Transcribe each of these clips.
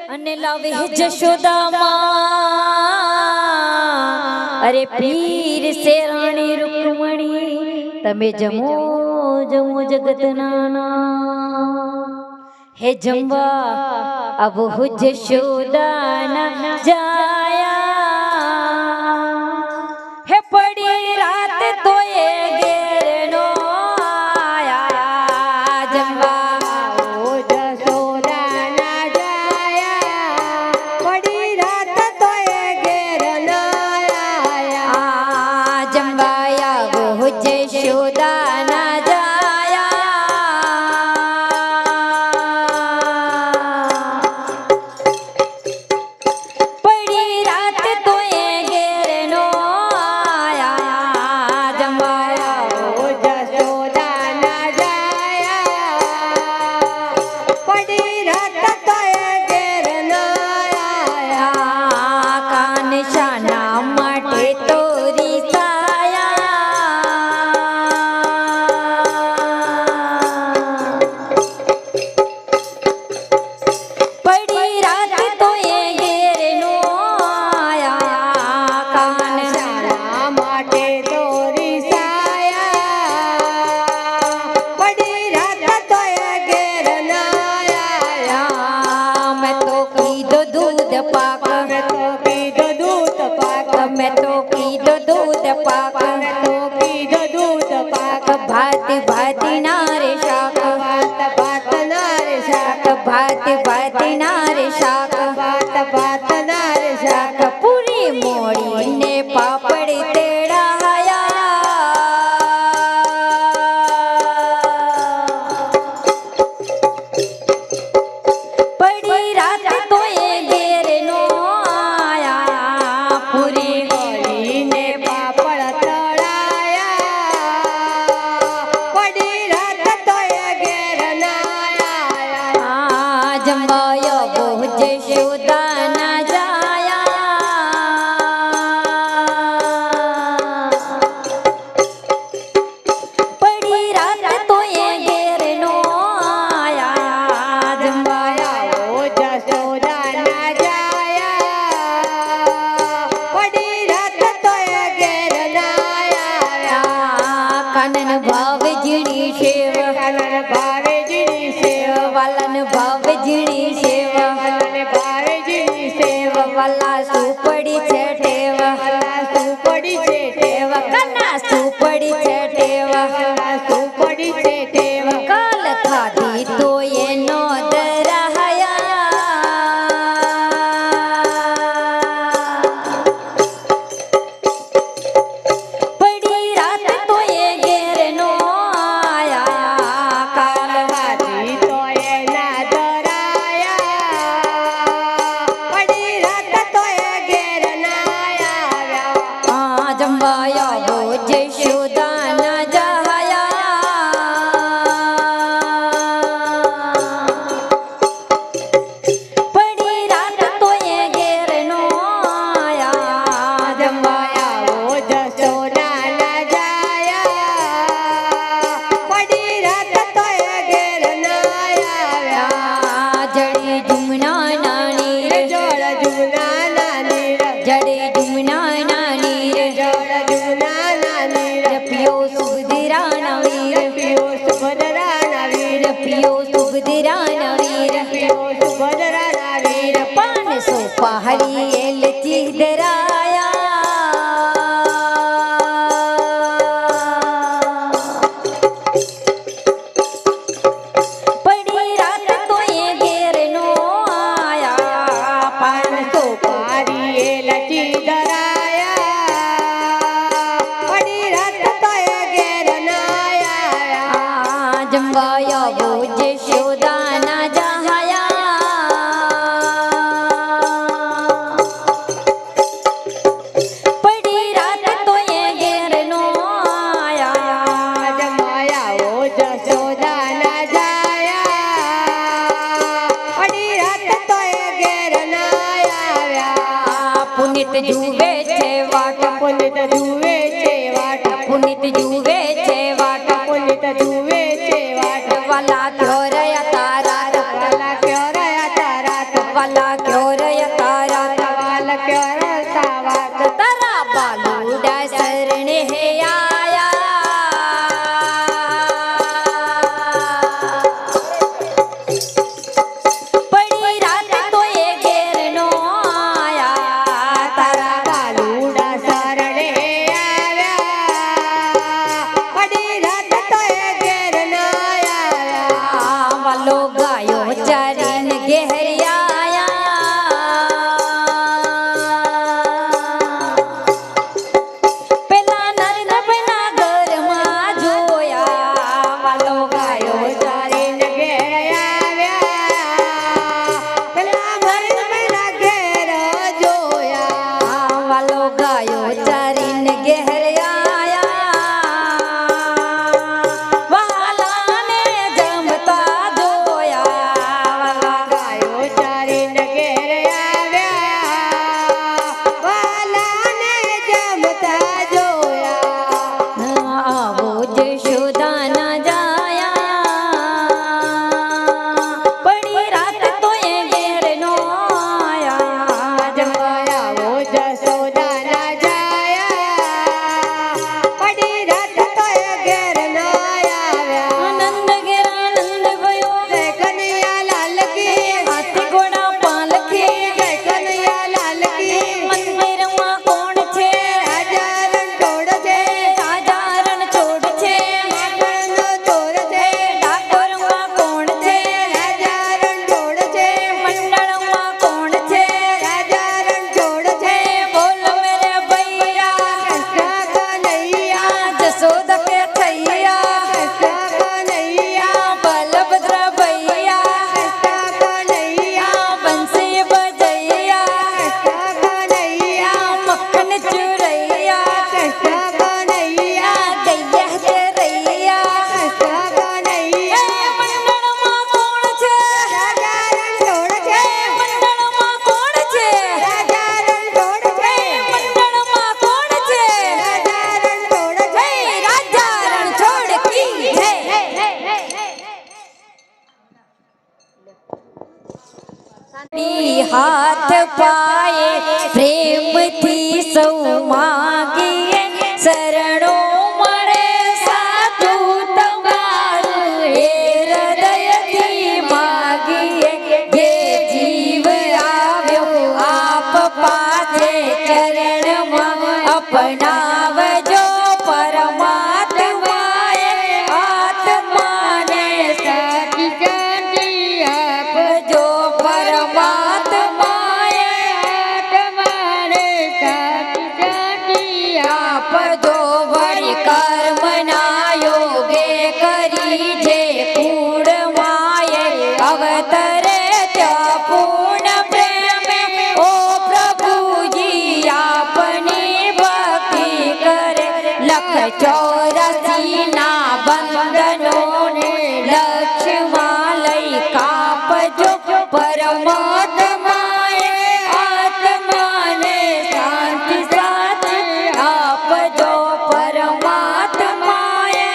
અને લાવે જશોદા માં અરે પીર સે રાણી રૂકમણી તમે જમો જમો જગતના હે જમવા અબ જશોદા ના જાયા હે પડી રાત તો એ ઘેર નો આયા જમવા ઓ જશોદા ના જાયા પડી રાત તો એ ઘેર ના આયા જમવાયા વો જશોદા ના વાલા ક્યો રે તારા વાલ ક્યો રતા વાત તારા બાલુડા શરણે હે આયા પડી રાત તો એ ઘેર નો આયા તારા બાલુડા શરણે આવ્યા પડી રાત તો એ ઘેર ન આવ્યા વાલો ગાયો ચારીને ઘેર હાથ પાયે પ્રેમથી સૌ માગીએ શરણો મળે સાધુ તમારું હે હૃદયથી માગીએ જે જીવ આવ્યો આપ પાસે ચરણમાં અપનાવજો પરમાત્માએ આત્માને સાચી શાંતિ આપજો પરમાત્માએ આત્માને સાચી શાંતિ આપજો વળી કર્મના યોગે કરી જે કુળમાએ અવતરે ત્યાં પૂર્ણ પ્રેમે ઓ પ્રભુજી આપની ભક્તિ કરે લખ 84 ના બંધનોને લક્ષ્યમાં લઈ કાપજો પરમાત્માએ આત્માને શાંતિ સાચી આપજો પરમાત્માએ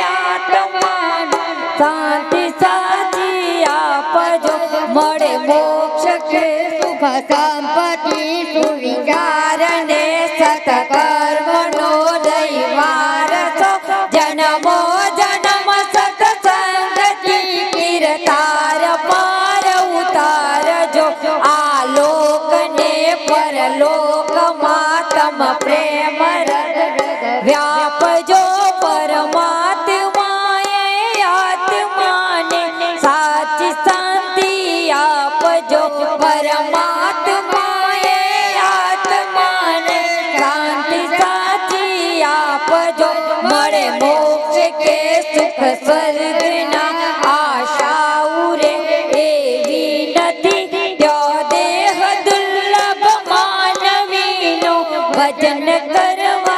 આત્માને શાંતિ સાચી આપજો મળે મોક્ષ કે સુખ સંપત્તિ સુવિચારને સત્કર્મનો દૈવારસો જન્મો જન્મ સત્સંગતિ કીર્તાર પાર ઉતારજો આ લોકને પરલોકમાં તમ પ્રેમ રગ વ્યાપજો પરમાત્માએ આત્માને સાચી શાંતિ આપજો પરમાત્માએ આત્માને શાંતિ સાચી આપજો મળે મોક્ષ કે સુખ સ્વર્ગના આશાઓ રે એવી નથી ત્યો દેહ દુર્લભ માનવીનો ભજન કરવા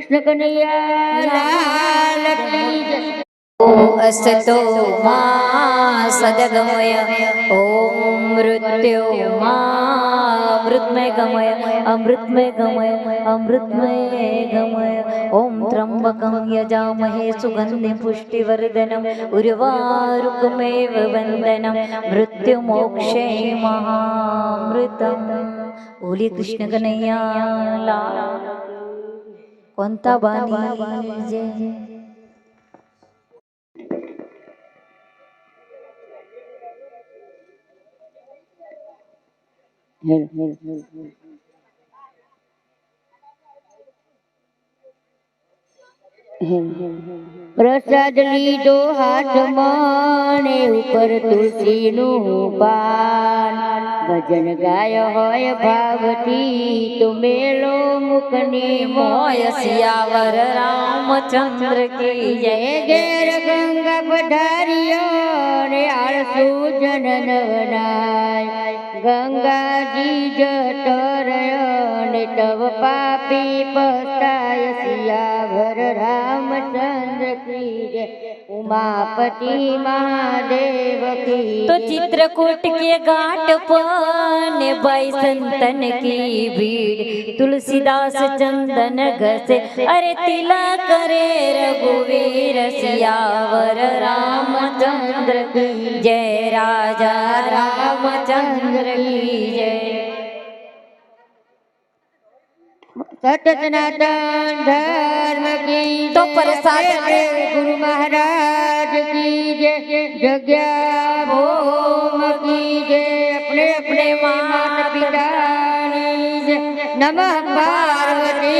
કૃષ્ણ કનૈયા લાલ કી જય. અસ્તો મા સદગમય ઓમ મૃત્યુમા અમૃતમય ગમય ઓમ ત્રંબકં યજામહે સુગંધિ પુષ્ટિવર્ધનમ ઉર્વારુકમેવ વંદનમ મૃત્યુમોક્ષે મહામૃતમ. બોલી કૃષ્ણ કનૈયા લાલ. કોંતા બાની જય. પ્રસાદ લીધો હાથમાં ને ઉપર તુલસીનું પાન, ભજન ગાય હોય ભાવથી તો મેલો મુકની મોય સિયાવર રામચંદ્ર કી જય. ઘેર ગંગા પધાર્યો ને આળસુ જન નવનાય, ગંગાજી જતો રહ્યો ને તવ પાપી પસ્તાય. સિયાવર રામચંદ્ર કી જય, ઉમાપતિ મહાદેવ કી. तो चित्रकूट के घाट पर भाई संतन की भीड़, तुलसीदास चंदन घसे अरे तिला करे रघुवीर. सियावर रामचंद्र की जय, राजा रामचंद्र की जय. सत सनातन धर्म की तो प्रसाद गुरु महाराज की जय, जग्या भोम की जय, अपने अपने माता पिता की जय. नमः पार्वती